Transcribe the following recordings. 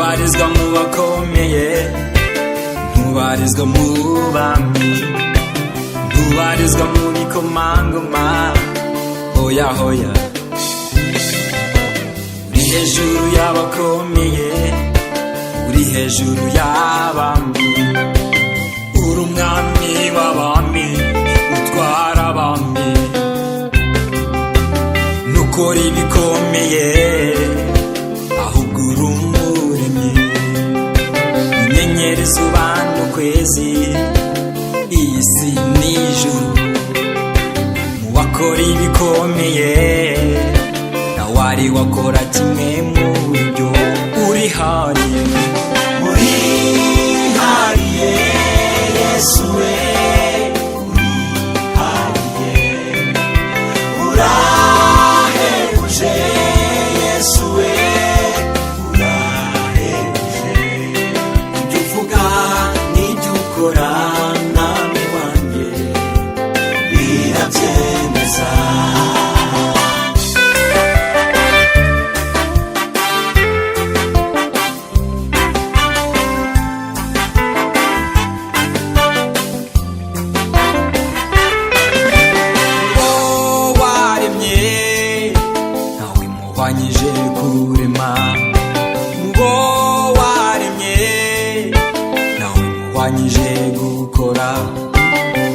ntubarizwa mu bakomeye, ntubarizwa mu bami, ntubarizwa mu bikomangoma, hoya hoya. Uri hejuru y'abakomeye, uri hejuru y'abami, uri umwami w'abami, utwara abami, nukora ibikomeye, ahubwo uri umuremyi. Inyenyeri, izuba n'ukwezi, iyi si n'ijuru, mu bakora ibikomeye ntawari wakora kimwe muri byo. Urihariye, urihariye Yesu we, urihariye, urahebuje Yesu we, urahebuje. Ibyo uvuga n'ibyo ukora mwami wanjye birabyemeza. Wanyije kurema, ngo waremye nawe wanyije gukora,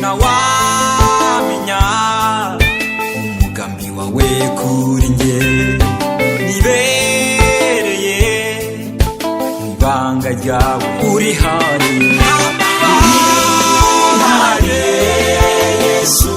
nawamenya umugambi wawe kuri njye. Nibereye mw'ibanga ryawe, urihariye, urihariye Yesu